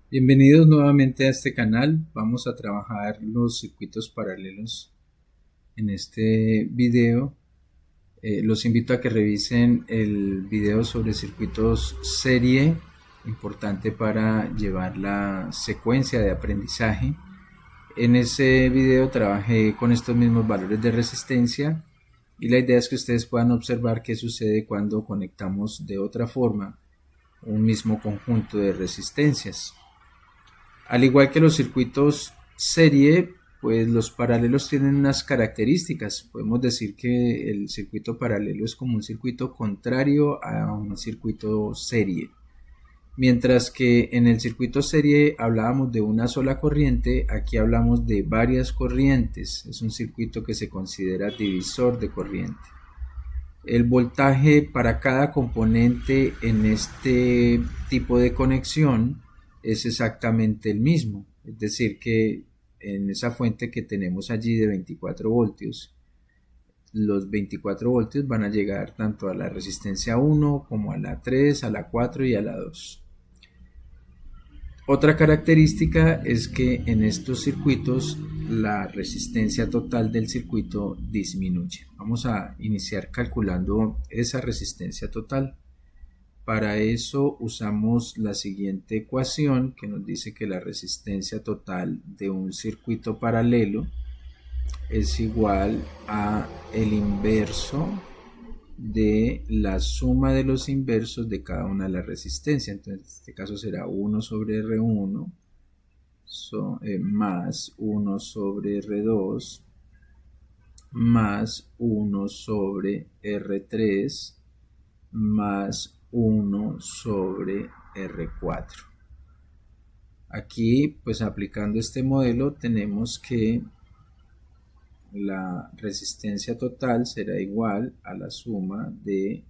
Bienvenidos nuevamente a este canal. Vamos a trabajar los circuitos paralelos en este video. Los invito a que revisen el video sobre circuitos serie, importante para llevar la secuencia de aprendizaje. En ese video trabajé con estos mismos valores de resistencia y la idea es que ustedes puedan observar qué sucede cuando conectamos de otra forma un mismo conjunto de resistencias. Al igual que los circuitos serie, pues los paralelos tienen unas características. Podemos decir que el circuito paralelo es como un circuito contrario a un circuito serie. Mientras que en el circuito serie hablábamos de una sola corriente, aquí hablamos de varias corrientes. Es un circuito que se considera divisor de corriente. El voltaje para cada componente en este tipo de conexión es exactamente el mismo. Es decir, que en esa fuente que tenemos allí de 24 voltios, los 24 voltios van a llegar tanto a la resistencia 1 como a la 3, a la 4 y a la 2. Otra característica es que en estos circuitos la resistencia total del circuito disminuye. Vamos a iniciar calculando esa resistencia total. Para eso usamos la siguiente ecuación que nos dice que la resistencia total de un circuito paralelo es igual a el inverso de la suma de los inversos de cada una de las resistencias. Entonces, en este caso será 1 sobre R1 más 1 sobre R2 más 1 sobre R3 más 1 sobre R4. Aquí, pues aplicando este modelo, tenemos que la resistencia total será igual a la suma de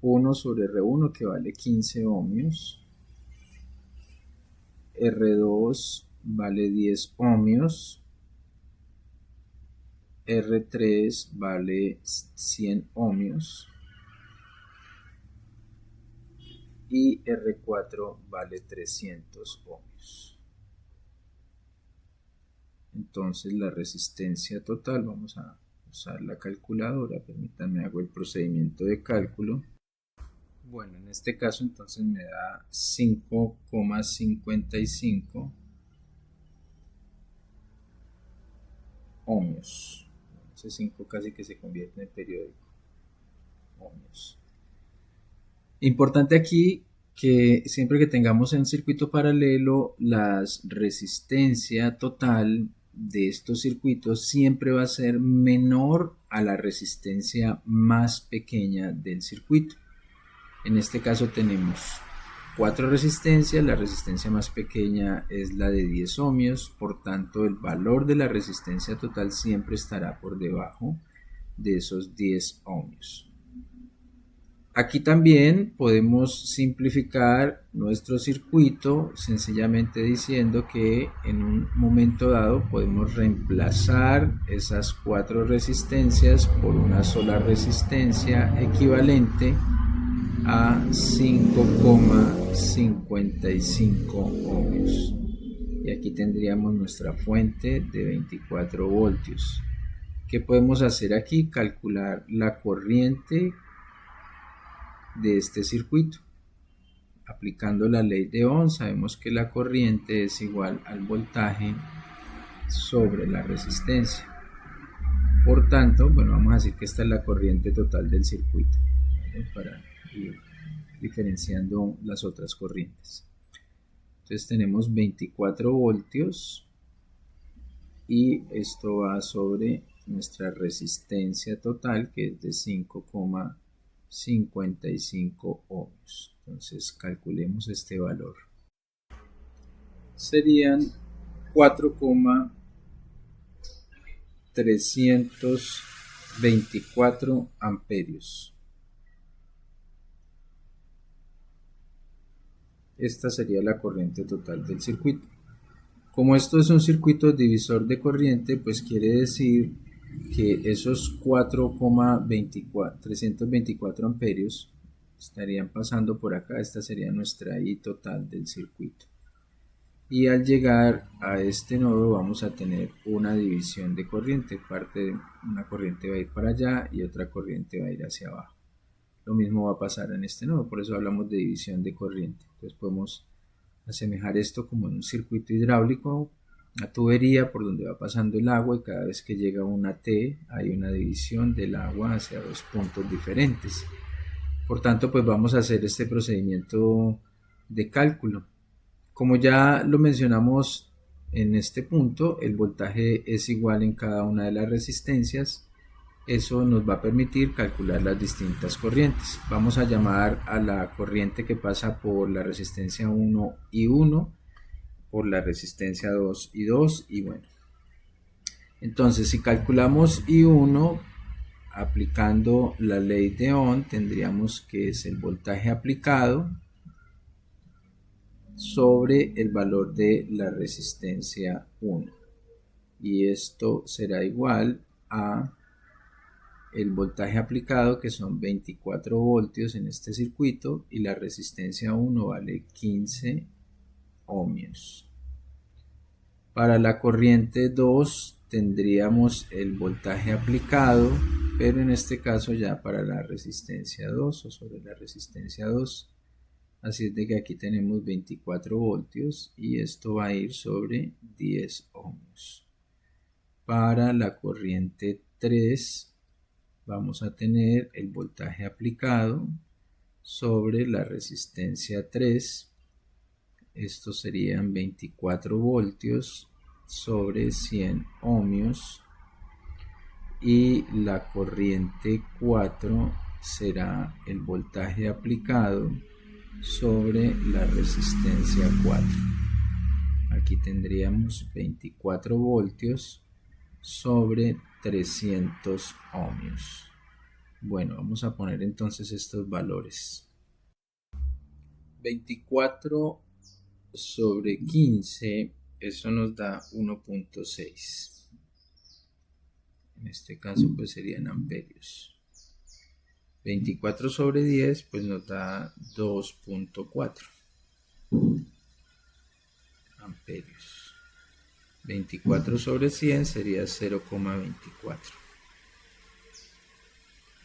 1 sobre R1, que vale 15 ohmios, R2 vale 10 ohmios, R3 vale 100 ohmios y R4 vale 300 ohmios. Entonces la resistencia total, vamos a usar la calculadora, permítanme hago el procedimiento de cálculo. Bueno, en este caso entonces me da 5,55 ohmios. Ese 5 casi que se convierte en periódico. Ohmios. Importante aquí que siempre que tengamos en circuito paralelo, la resistencia total de estos circuitos siempre va a ser menor a la resistencia más pequeña del circuito. En este caso tenemos 4 resistencias, la resistencia más pequeña es la de 10 ohmios, por tanto el valor de la resistencia total siempre estará por debajo de esos 10 ohmios. Aquí también podemos simplificar nuestro circuito sencillamente diciendo que en un momento dado podemos reemplazar esas 4 resistencias por una sola resistencia equivalente a 5,55 ohmios. Y aquí tendríamos nuestra fuente de 24 voltios. ¿Qué podemos hacer aquí? Calcular la corriente de este circuito. Aplicando la ley de Ohm, sabemos que la corriente es igual al voltaje sobre la resistencia. Por tanto, bueno, vamos a decir que esta es la corriente total del circuito, ¿vale? Para ir diferenciando las otras corrientes. Entonces tenemos 24 voltios y esto va sobre nuestra resistencia total, que es de 5,55 ohmios. Entonces calculemos este valor. Serían 4,324 amperios. Esta sería la corriente total del circuito. Como esto es un circuito divisor de corriente, pues quiere decir que esos 4,324 amperios estarían pasando por acá. Esta sería nuestra I total del circuito. y al llegar a este nodo vamos a tener una división de corriente. Una corriente va a ir para allá y otra corriente va a ir hacia abajo. Lo mismo va a pasar en este nodo, por eso hablamos de división de corriente. Entonces podemos asemejar esto como en un circuito hidráulico, una tubería por donde va pasando el agua, y cada vez que llega una T hay una división del agua hacia dos puntos diferentes. Por tanto, pues vamos a hacer este procedimiento de cálculo. Como ya lo mencionamos en este punto, el voltaje es igual en cada una de las resistencias. Eso nos va a permitir calcular las distintas corrientes. Vamos a llamar a la corriente que pasa por la resistencia 1 y 1, por la resistencia 2 y 2, y bueno. Entonces, si calculamos I1 aplicando la ley de Ohm, tendríamos que es el voltaje aplicado sobre el valor de la resistencia 1. Y esto será igual a el voltaje aplicado, que son 24 voltios en este circuito, y la resistencia 1 vale 15 ohmios. Para la corriente 2 tendríamos el voltaje aplicado, pero en este caso ya para la resistencia 2 o sobre la resistencia 2. Así es de que aquí tenemos 24 voltios y esto va a ir sobre 10 ohmios. Para la corriente 3 vamos a tener el voltaje aplicado sobre la resistencia 3. Estos serían 24 voltios sobre 100 ohmios. Y la corriente 4 será el voltaje aplicado sobre la resistencia 4. Aquí tendríamos 24 voltios sobre 300 ohmios. Bueno, vamos a poner entonces estos valores. 24 sobre 15, eso nos da 1.6. En este caso pues serían amperios. 24 sobre 10 pues nos da 2.4 amperios. 24 sobre 100 sería 0,24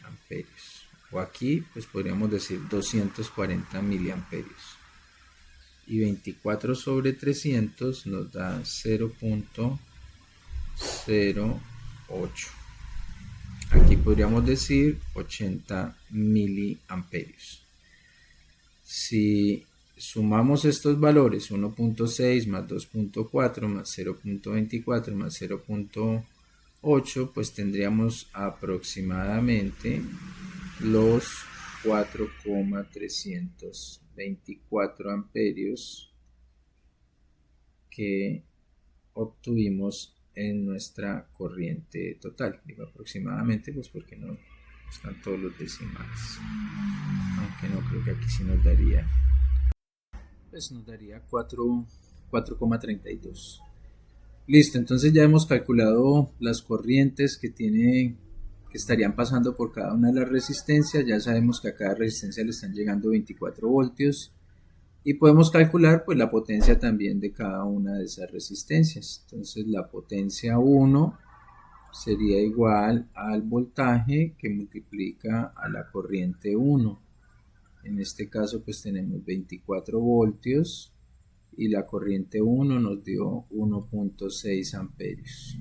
amperios. O aquí pues podríamos decir 240 miliamperios. Y 24 sobre 300 nos da 0.08. Aquí podríamos decir 80 miliamperios. Si sumamos estos valores, 1.6 más 2.4 más 0.24 más 0.8, pues tendríamos aproximadamente los 4,324 amperios que obtuvimos en nuestra corriente total. Digo aproximadamente pues porque no están todos los decimales, aunque no creo que aquí sí nos daría, pues nos daría 4,32. Listo, entonces ya hemos calculado las corrientes que estarían pasando por cada una de las resistencias. Ya sabemos que a cada resistencia le están llegando 24 voltios. Y podemos calcular pues la potencia también de cada una de esas resistencias. Entonces la potencia 1 sería igual al voltaje que multiplica a la corriente 1. En este caso pues tenemos 24 voltios y la corriente 1 nos dio 1.6 amperios.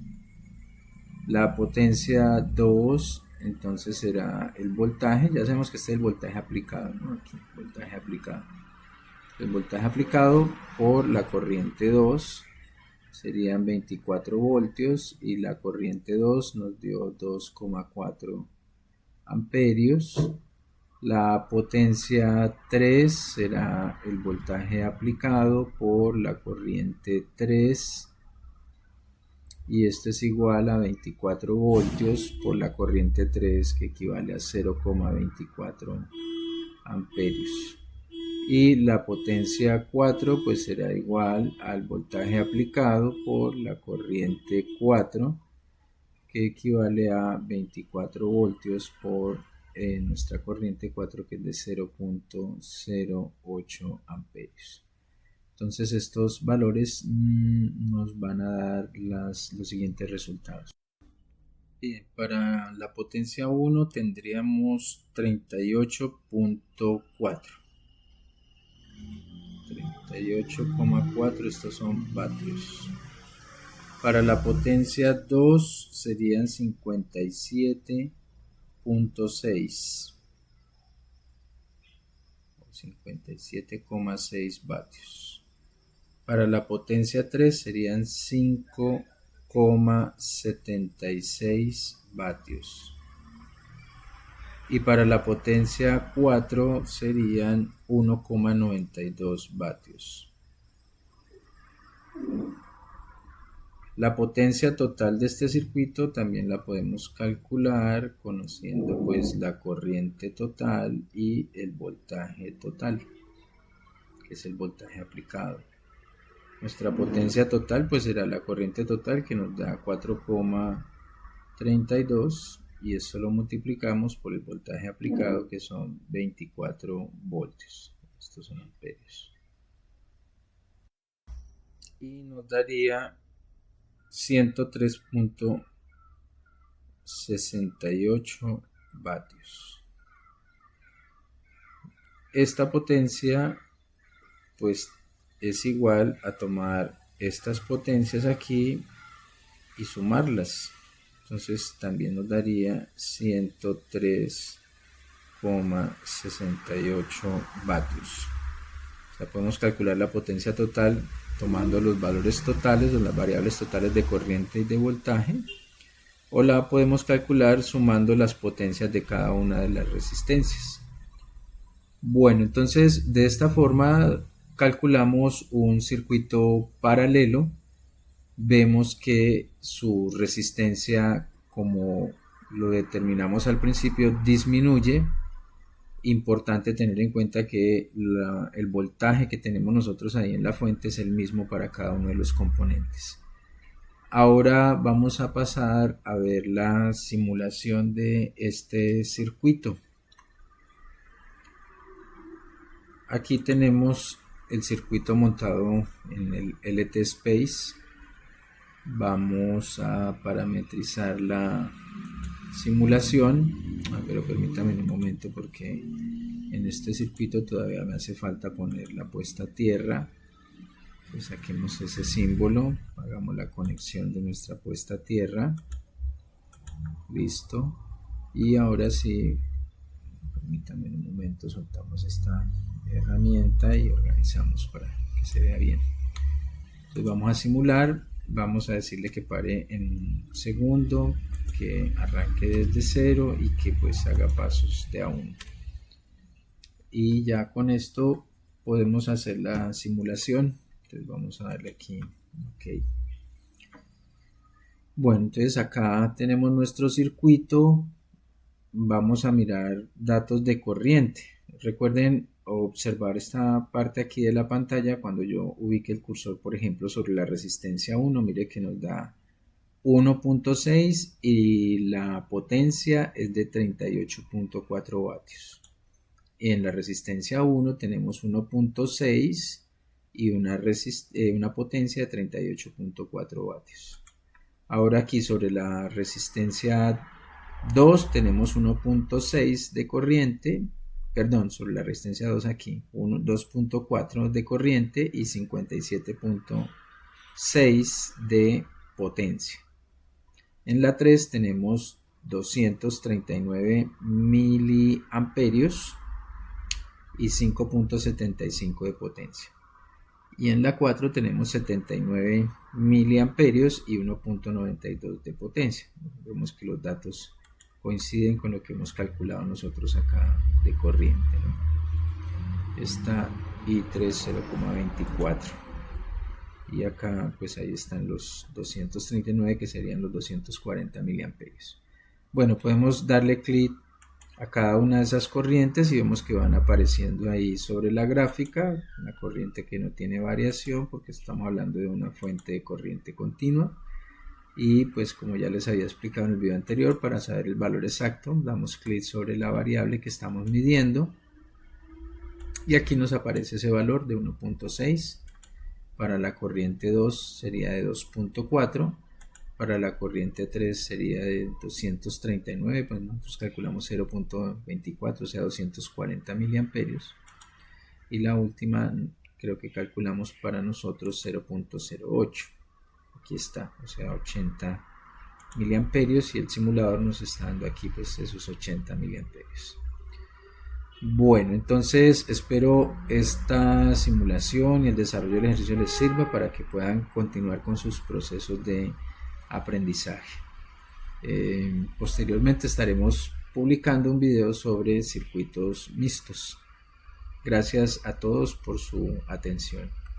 La potencia 2 entonces será el voltaje. Ya sabemos que este es el voltaje aplicado, ¿no? Aquí, voltaje aplicado. El voltaje aplicado por la corriente 2 serían 24 voltios y la corriente 2 nos dio 2,4 amperios. La potencia 3 será el voltaje aplicado por la corriente 3 y esto es igual a 24 voltios por la corriente 3, que equivale a 0,24 amperios. Y la potencia 4 pues será igual al voltaje aplicado por la corriente 4, que equivale a 24 voltios por nuestra corriente 4, que es de 0.08 amperios. Entonces estos valores nos van a dar los siguientes resultados. Bien, para la potencia 1 tendríamos 38.4. 38,4, estos son vatios. Para la potencia 2 serían 57.6. 57,6 vatios. Para la potencia 3 serían 5,76 vatios. Y para la potencia 4 serían 1,92 vatios. La potencia total de este circuito también la podemos calcular conociendo pues la corriente total y el voltaje total, que es el voltaje aplicado. Nuestra potencia total pues será la corriente total, que nos da 4,32, y eso lo multiplicamos por el voltaje aplicado, que son 24 voltios. Estos son amperios. Y nos daría 103.68 vatios. Esta potencia pues es igual a tomar estas potencias aquí y sumarlas. Entonces también nos daría 103,68 vatios. O sea, podemos calcular la potencia total tomando los valores totales o las variables totales de corriente y de voltaje, o la podemos calcular sumando las potencias de cada una de las resistencias. Bueno, entonces de esta forma calculamos un circuito paralelo. Vemos que su resistencia, como lo determinamos al principio, disminuye. Importante tener en cuenta que el voltaje que tenemos nosotros ahí en la fuente es el mismo para cada uno de los componentes. Ahora vamos a pasar a ver la simulación de este circuito. Aquí tenemos el circuito montado en el LT Space. Vamos a parametrizar la simulación, pero permítame un momento porque en este circuito todavía me hace falta poner la puesta a tierra. Pues saquemos ese símbolo, hagamos la conexión de nuestra puesta a tierra. Listo. Y ahora sí, permítame un momento, soltamos esta herramienta y organizamos para que se vea bien. Entonces vamos a simular. Vamos a decirle que pare en un segundo, que arranque desde 0 y que pues haga pasos de a 1. Y ya con esto podemos hacer la simulación. Entonces vamos a darle aquí OK. Bueno, entonces acá tenemos nuestro circuito. Vamos a mirar datos de corriente. Recuerden observar esta parte aquí de la pantalla cuando yo ubique el cursor, por ejemplo, sobre la resistencia 1. Mire que nos da 1.6 y la potencia es de 38.4 vatios. En la resistencia 1 tenemos 1.6 y una potencia de 38.4 vatios. Ahora aquí sobre la resistencia 2 tenemos 1.6 de corriente. Perdón, sobre la resistencia 2 aquí, 2.4 de corriente y 57.6 de potencia. En la 3 tenemos 239 miliamperios y 5.75 de potencia. Y en la 4 tenemos 79 miliamperios y 1.92 de potencia. Vemos que los datos coinciden con lo que hemos calculado nosotros acá de corriente, ¿no? Esta I3 0,24 y acá pues ahí están los 239, que serían los 240 miliamperios. Bueno, podemos darle clic a cada una de esas corrientes y vemos que van apareciendo ahí sobre la gráfica. Una corriente que no tiene variación porque estamos hablando de una fuente de corriente continua. Y pues como ya les había explicado en el video anterior, para saber el valor exacto damos clic sobre la variable que estamos midiendo y aquí nos aparece ese valor de 1.6 para la corriente 2 sería de 2.4, para la corriente 3 sería de 239, pues nosotros calculamos 0.24, o sea 240 miliamperios, y la última creo que calculamos para nosotros 0.08, aquí está, o sea 80 miliamperios, y el simulador nos está dando aquí pues esos 80 miliamperios. Bueno, entonces espero esta simulación y el desarrollo del ejercicio les sirva para que puedan continuar con sus procesos de aprendizaje. Posteriormente estaremos publicando un video sobre circuitos mixtos. Gracias a todos por su atención.